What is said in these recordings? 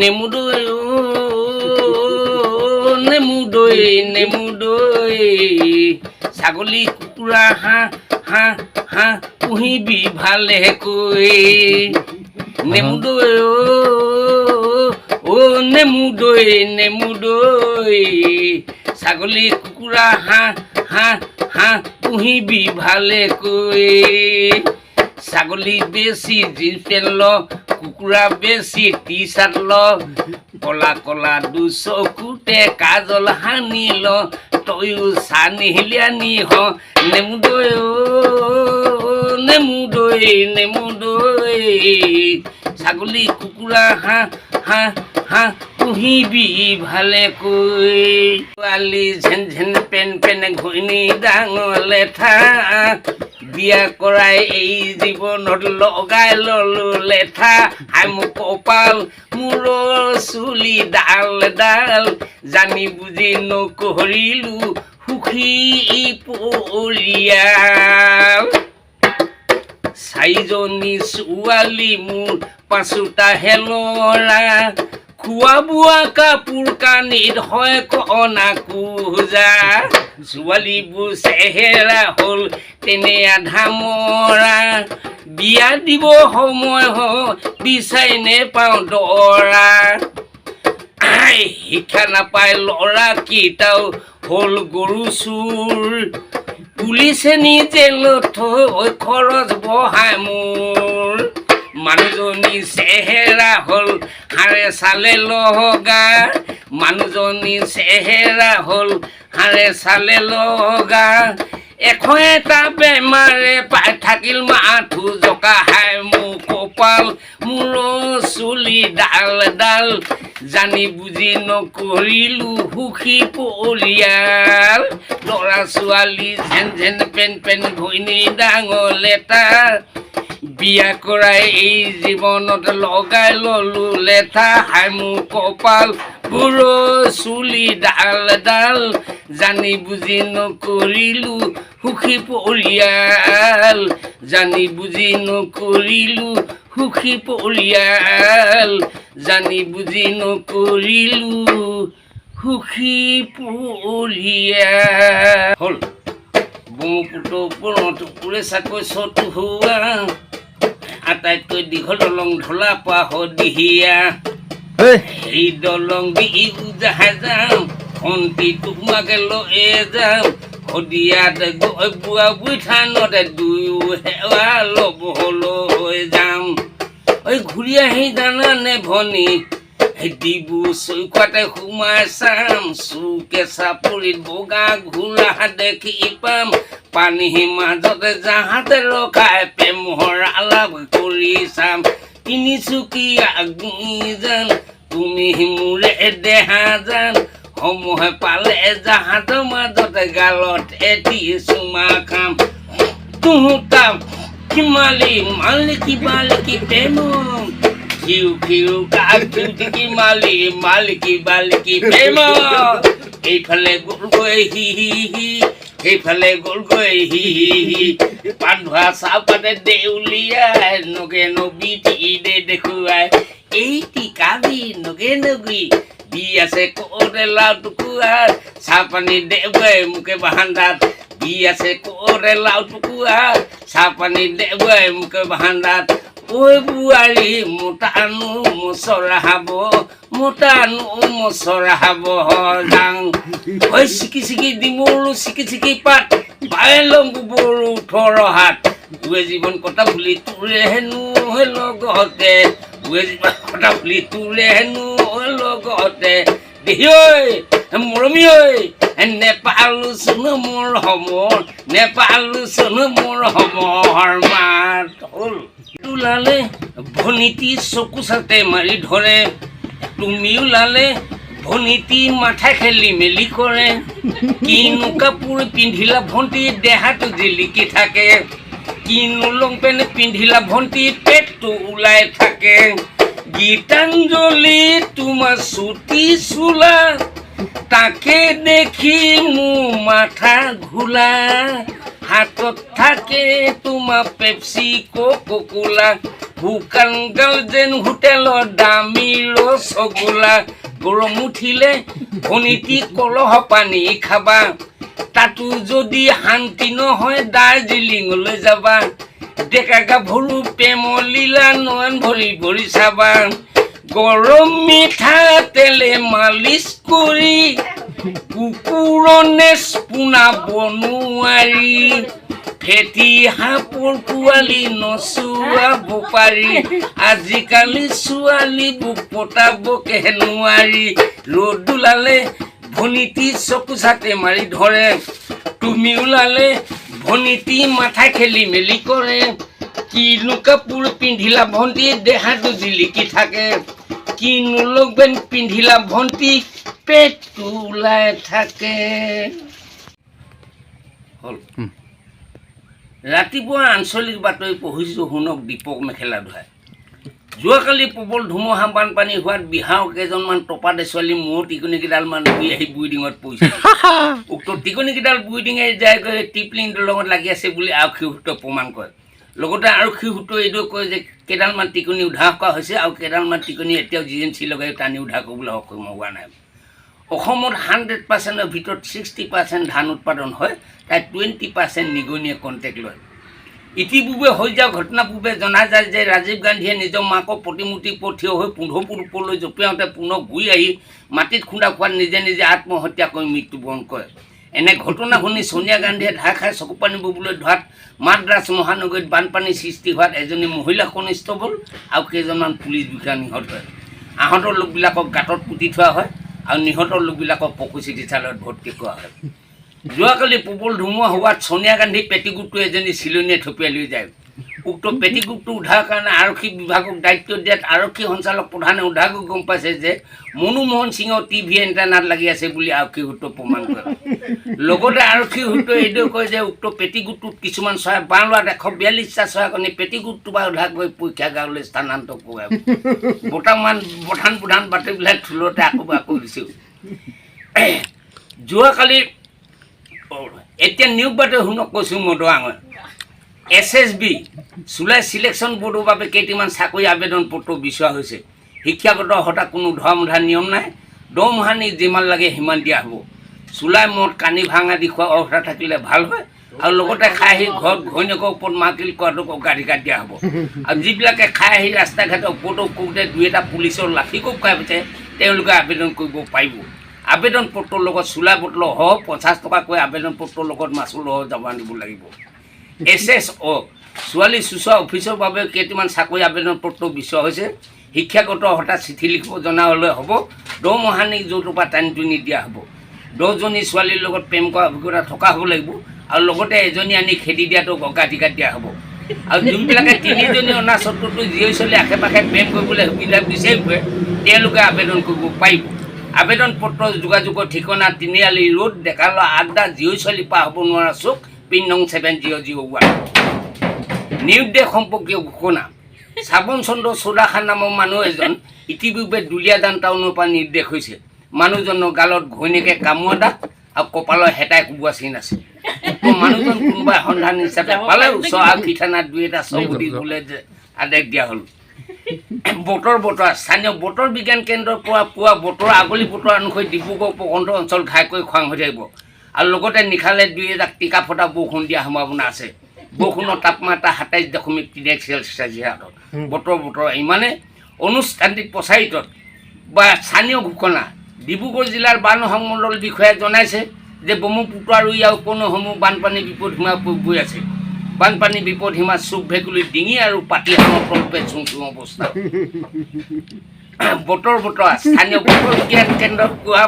নেমু দৈ নেমু দৈ নেমু দৈ ছাগলী কুকুৰা হাঁহ হাঁহ হাঁহ পুহিবি ভালেকৈ নেমু দৈ নেমু দৈ নেমু দৈ ছাগলী কুকুৰা হাঁহ হাঁহ হাঁহ পুহিবি ভালেকৈ ছাগলী বেছি জিন্স পেণ্ট ল কুকুৰা বেছি টি চাৰ্ট ল কলা কলা দুচকুতে কাজল সানি ল তয়ো চানিহিলি আনি হ নেমু দৈ নেমু দৈ নেমু দৈ ছাগলী কুকুৰা হাঁহ হাঁহ হাঁহ পুহিবি ভালেকৈ ছোৱালী ঝেন ঝেন পেন পেন ঘৈণী ডাঙৰ লেঠা বিয়া কৰাই এই জীৱনত লগাই ললো লেঠা হাই মোক কপাল মূৰৰ চুলি ডাল ডাল জানি বুজি নকৰিলো সুখী পৰিয়াল চাৰিজনী ছোৱালী মোৰ পাঁচোটাহে ল'ৰা খোৱা বোৱা কাপোৰ কানিত হয় কনা কোজা ছোৱালীবোৰ চেহেৰা হ'ল তেনে আধা মৰা বিয়া দিব সময় বিচাৰি নেপাওঁ দৰা শিক্ষা নাপায় ল'ৰাকেইটাও হ'ল গৰু চোৰ পুলিচে নি জেলত থৈ খৰচ বহাই মোৰ মানুহজনী চেহেৰা হ'ল হাড়ে চালে লগা মানুহজনী চেহেৰা হ'ল হাড়ে চালে লগা এটা বেমাৰে পাই থাকিল মাথো জকা হাই মোৰ কপাল মূৰৰ চুলি ডাল ডাল জানি বুজি নকৰিলো সুখী পৰিয়াল ল'ৰা ছোৱালী ঝেন ঝেন পেন পেন ঘৈণী ডাঙৰ লেটা বিয়া কৰাই এই জীৱনত লগাই ললো লেঠা হাই মোৰ কপাল মূৰৰ চুলি ডাল ডাল জানি বুজি নকৰিলো সুখী পৰিয়াল জানি বুজি নকৰিলো সুখী পৰিয়াল জানি বুজি নকৰিলো সুখী পৰিয়াল হ'ল ব্ৰহ্মপুত্ৰ ওপৰত ওপৰে চাকৈ চটো হোৱা আটাইতকৈ দীঘল দলং ঢলা পোৱা দিহিয়া এই দলং দি উজাহে যাম ভণ্টি তোমাকে লৈ যাম শদিয়াত গৈ বুঢ়া বুঢ়ী থানতে দুয়ো সেৱা ল'বলৈ যাম ঐ ঘূৰি আহি জানানে ভনী ডিবু চৈকাতে সোমাই চাম চুকে চাপৰিত বগা ঘোঁৰা দেখি পাম পানীৰ মাজতে জাহাজে ৰখাই প্ৰেমৰ আলাপ কৰি চাম তিনিচুকীয়া গুইজান তুমি মোৰে দেহা জান সময় পালে জাহাজৰ মাজতে গালত এটি চুমা খাম তুহুতা কিমালি মালিকি মালিকি প্ৰেম কিউ কিউ কাকি মালি মালিকি মালিকি প্ৰেম এইফালে গ'লগৈ হি হি হি সেইফালে গ'লগৈ হি হি হি পাত ধোৱা চাহপাতে দেউলিয়াই নগে নবী দে দেখুৱাই এই টিকাবি নগে নগী দি আছে ক'ৰে লাও টুকুৰাৰ চাহ পানী দেউৱাই মোকে বাহান্দাত দি আছে ক'ৰে লাও টুকুৰাৰ চাহ পানী দেউৱাই মোকে বাহান্দাত ঐ বোৱাৰী মোটানো মচৰাহাব মোটানো মচৰাহাব যাং ঐ চিকি চিকি ডিমৰু চিকি চিকি পাত বাই লং গোবৰু 18 হাত ঐ জীৱন কটা বুলি তোৰে হেনো লগতে ঐ জীৱন কটা বুলি তোৰে হেনো লগতে দেহি ঐ মৰমী ঐ নেপালো চোন মোৰ সমৰ নেপালো চোন মোৰ সমৰ মাত হ'ল ওলালে ভনীতি চকু চাতে মাৰি ধৰে তুমি ওলালে ভনীতি মাথা খেলি মেলি কৰে কিনো কাপোৰ পিন্ধিলা ভণ্টি দেহাটো জিলিকি থাকে কিনো লং পেণ্ট পিন্ধিলা ভণ্টি পেটটো ওলাই থাকে গীতাঞ্জলি তোমাৰ চুটি চোলা তাকে দেখি মোৰ মাথা ঘোলা হাতত থাকে তোমাৰ পেপচি কোকা-কোলা শুকান গাল যেন হোটেলৰ দামী ৰসগোল্লা গৰম উঠিলে ভনীতি কলহ পানী খাবা তাতো যদি শান্তি নহয় দাৰ্জিলিঙলৈ যাবা ডেকা গাভৰু প্ৰেমৰ লীলা নয়ন ভৰি ভৰি চাবা গৰম মিঠা তেলে মালিচ কৰি কুকুৰনে পোনা বনোৱাৰী ফেটি সাপৰ পোৱালি নচুৱাব পাৰি আজিকালি ছোৱালীবোৰ পতাবকে নোৱাৰি ৰ'দ ওলালে ভনীতি চকু চাতে মাৰি ধৰে তুমি ওলালে ভনীতি মাথা খেলি মেলি কৰে কিনো কাপোৰ পিন্ধিলা ভণ্টি দেহাটো জিলিকি থাকে কিনো লগবেন পিন্ধিলা ভণ্টি পেটটো ওলাই থাকে হ'ল ৰাতিপুৱা আঞ্চলিক বাতৰি পঢ়িছোঁ শুনক দীপক মেখেলা ধুৱাই যোৱাকালি প্ৰবল ধুমুহা বানপানী হোৱাত বিহাৰৰ কেইজনমান টপাতে ছোৱালী মূৰ টিকনিকেইডালমান ধুই আহি বুইডিঙত পৰিছে উক্ত টিকনিকেইডাল বুইডিঙে যাই গৈ টিপলিং দলঙত লাগি আছে বুলি আৰক্ষী সূত্ৰই প্ৰমাণ কৰে লগতে আৰক্ষী সূত্ৰই এইটো কয় যে কেইডালমান টিকনি উদ্ধাৰ কৰা হৈছে আৰু কেইডালমান টিকনি এতিয়াও জিএমচি লগাই টানি উদ্ধাৰ কৰিবলৈ সক্ষম হোৱা নাই অসমত 100%ৰ ভিতৰত 60% ধান উৎপাদন হয় তাই 20% নিগনিয়ে কণ্টেক্ট লয় ইতিপূৰ্বে হৈ যোৱা ঘটনাপূৰ্বে জনা যায় যে ৰাজীৱ গান্ধীয়ে নিজৰ মাকৰ প্ৰতিমূৰ্তি ওপৰত থিয় হৈ 15 ফুট ওপৰলৈ জঁপিয়াওঁতে পুনৰ ঘূৰি আহি মাটিত খুন্দা খোৱাত নিজে নিজে আত্মহত্যা কৰি মৃত্যুবৰণ কৰে এনে ঘটনা শুনি সোনিয়া গান্ধীয়ে ধাৰ খাই চকু পানী ববলৈ ধৰাত মাদ্ৰাছ মহানগৰীত বানপানীৰ সৃষ্টি হোৱাত এজনী মহিলা কনিষ্টবল আৰু কেইজনমান পুলিচ বিষয়া নিহত হয় আহত লোকবিলাকক গাঁতত পুতি থোৱা হয় আৰু নিহত লোকবিলাকক পশু চিকিৎসালয়ত ভৰ্তি কৰা হয় যোৱাকালি প্ৰবল ধুমুহা হোৱাত সোনিয়া গান্ধী পেটিকুটটো এজনী চিলনীয়ে থপিয়াই লৈ যায় উক্ত পেটিকুটটো উদ্ধাৰৰ কাৰণে আৰক্ষী বিভাগক দায়িত্ব দিয়াত আৰক্ষী সঞ্চালক প্ৰধানে উদ্ধাৰ কৰি গম পাইছে যে মনমোহন সিঙৰ টিভি এণ্টেনাত লাগি আছে বুলি আৰক্ষী সূত্ৰই প্ৰমাণ কৰে লগতে আৰক্ষী সূত্ৰই এইটোও কয় যে উক্ত পেটিকুটটোত কিছুমান চৰাই বাঁহ লোৱাত 142টা চৰাইকণী পেটিকুটটো বা উদ্ধাৰ কৰি পৰীক্ষাগাৰলৈ স্থানান্তৰ কৰে বৰ্তমান প্ৰধান বাতৰিবিলাক থুলতে আকৌ দিছোঁ যোৱাকালি এতিয়া নিয়োগ বাতৰি শুনক কৈছোঁ মদুৱাঙৰ SSB চুলাই চিলেকশ্যন বোৰ্ডৰ বাবে কেইটামান চাকৰি আবেদন পত্ৰ বিচৰা হৈছে শিক্ষাগত অৰ্হতা কোনো ধৰা নিয়ম নাই দৰমহা যিমান লাগে সিমান দিয়া হ'ব চুলাই মদ কানি ভাঙা দি খোৱা অৰ্হতা থাকিলে ভাল হয় আৰু লগতে খাই আহি ঘৰত ঘৈণীয়েকৰ ওপৰত মাকিল কৰাটোক অগ্ৰাধিকাৰ দিয়া হ'ব আৰু যিবিলাকে খাই আহি ৰাস্তা ঘাটে ওপৰতো কৰোঁতে দুই এটা পুলিচৰ লাঠি কোব খাই পিছে তেওঁলোকে আবেদন কৰিব পাৰিব আবেদন পত্ৰৰ লগত চুলাই বটলৰ 50 টকাকৈ আবেদন পত্ৰৰ লগত মাচুল জমা দিব লাগিব SSO ছোৱালী চুচোৱা অফিচৰ বাবে কেইটামান চাকৰি আবেদন পত্ৰ বিচৰা হৈছে শিক্ষাগত অৰ্হতা চিঠি লিখিব জনা হ'লে হ'ব দৰমহা য'ৰ পৰা টানি টুনি দিয়া হ'ব 10জনী ছোৱালীৰ লগত প্ৰেম কৰা অভিজ্ঞতা থকা হ'ব লাগিব আৰু লগতে এজনী আনি খেদি দিয়াটোক অগ্ৰাধিকাৰ দিয়া হ'ব আৰু যোনবিলাকে 3জনী অনা স্বত্বটো জীয়ৰী ছোৱালী আশে পাশে প্ৰেম কৰিবলৈ সুবিধা বিচাৰি ফুৰে তেওঁলোকে আবেদন কৰিব পাৰিব আবেদন পত্ৰ যোগাযোগৰ ঠিকনা তিনিআলি ৰোড ডেকালৰা আড্ডা জীয়ৰী ছোৱালী পাৰ হ'ব নোৱাৰা চুক পিন নং 7001 নিয়োগ দেশ সম্পৰ্কীয় ঘোষণা শ্ৰাৱণ চন্দ্ৰ চৌদাখান নামৰ মানুহ এজন ইতিপূৰ্বে দুলীয়াজান টাউনৰ পৰা নিৰ্দেশ হৈছে মানুহজনৰ গালত ঘৈণীয়েকে কামোৰা দাগ আৰু কপালৰ হেতাই কোবোৱা চিন আছে মানুহজন কোনোবাই সন্ধান হিচাপে পালে ওচৰ আৰক্ষী থানাত দুই এটা চবুদি বোলে আদেশ দিয়া হ'ল বতৰ স্থানীয় বতৰ বিজ্ঞান কেন্দ্ৰৰ পৰা পোৱা বতৰ আগলি বতৰ অনুসৰি ডিব্ৰুগড় উপকণ্ঠ অঞ্চল ঘাইকৈ খৰাং হৈ থাকিব আৰু লগতে নিশালে 2 জাক টিকা ফটা বৰষুণ দিয়া সম্ভাৱনা আছে বৰষুণৰ তাপমাত্ৰা 27.3 চেলচিয়াছ বতৰ ইমানে অনুষ্ঠানটিক প্ৰচাৰিত বা স্থানীয় ঘোষণা ডিব্ৰুগড় জিলাৰ বান সংমণ্ডল বিষয়াই জনাইছে যে ব্ৰহ্মপুত্ৰ আৰু ইয়াৰ উপনৈসমূহ বানপানী বিপদসীমা গৈ আছে বানপানী বিপদসীমা চুক ভেকুলী ডিঙি আৰু পাতিহাঙৰ তলপে চুং অৱস্থা বতৰ স্থানীয় বতৰ বিজ্ঞান কেন্দ্ৰত পুৱা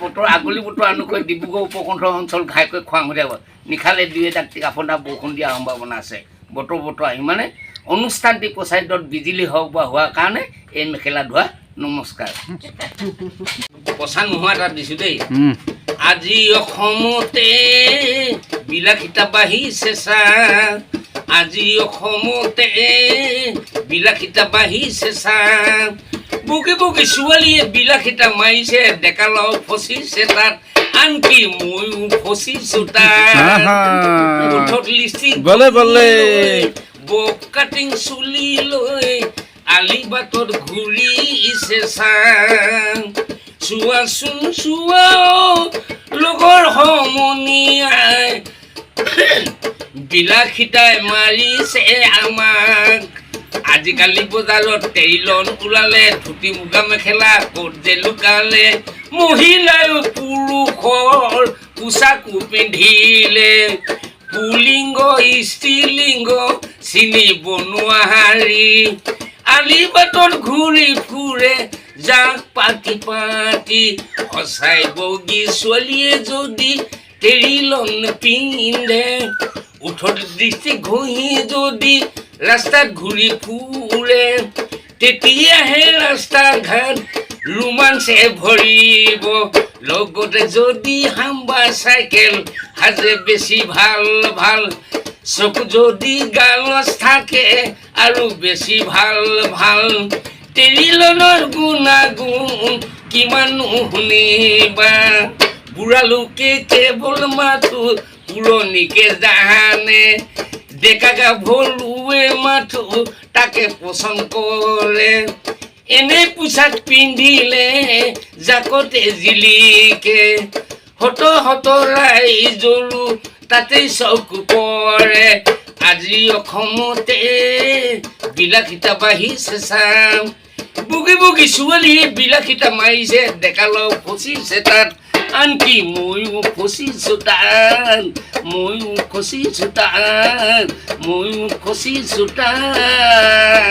বতৰ আগলি বতৰ অনুসৰি ডিব্ৰুগড় উপকণ্ঠ অঞ্চল ঘাইকৈ খৰাং হৈ যাব নিশালে 2 জাক টিকা ফটা বৰষুণ দিয়াৰ সম্ভাৱনা আছে বতৰ ইমানে অনুষ্ঠানটি প্ৰচাৰিত বিজুলী হওক বা হোৱাৰ কাৰণে এই মেখেলা ধোৱা নমস্কাৰ পচা নোহোৱা এটা দিছোঁ দেই আজি অসমতে বিলাসিতা বাঢ়িছে চা আজি অসমতে বিলাসিতা বাঢ়িছে চা বুকে বুকে ছোৱালীয়ে বিলাসিতা মাৰিছে ডেকালৰ ফচিছে তাত আনকি ময়ো ফচিছোঁ তাত লিষ্টিক বক কাটিং চুলি লৈ আলি বাটত ঘূৰিছে চাং চোৱাচোন চোৱা লগৰ সমনীয়াই বিলাসিতাই মাৰিছে আমাক আজিকালি বজাৰত টেইলন ওলালে ধুতি মুগা মেখেলা ক'ত যে লুকালে মহিলাই পুৰুষৰ পোচাকো পিন্ধিলে পুলিংগ স্ত্ৰীলিংগ চিনিব নোৱাৰি আলি বাটত ঘূৰি ফুৰে যাক পাতি পাতি সঁচাই বগী ছোৱালীয়ে যদি টেৰিলন পিন্ধে উঠত দৃষ্টি ঘঁহি যদি ৰাস্তাত ঘূৰি ফুৰে তেতিয়াহে ৰাস্তা ঘাট ৰোমাঞ্চে ভৰিব লগতে যদি হাম্বা চাইকেল সাজে বেছি ভাল ভাল চকু যদি গালচ থাকে আৰু বেছি ভাল ভাল টেৰিলনৰ গুণাগুণ কিমান শুনিবা বুঢ়া লোকে কেৱল মাথো পুৰণিকে জানে ডেকা গাভৰুৱে মাথো তাকে পচন্দ কৰে এনে পোচাক পিন্ধিলে জাকতে জিলিকে হত ৰাইজৰো তাতেই চকু পৰে আজি অসমতে বিলাসিতা বাঢ়িছে চাম বুগি বুগি ছোৱালীয়ে বিলাসিতা মাৰিছে ডেকা লগ ফচিছে তাত আনকি ময়ো ফচিছো তাত ময়ো ফচিছো তাত ময়ো ফচিছো তাত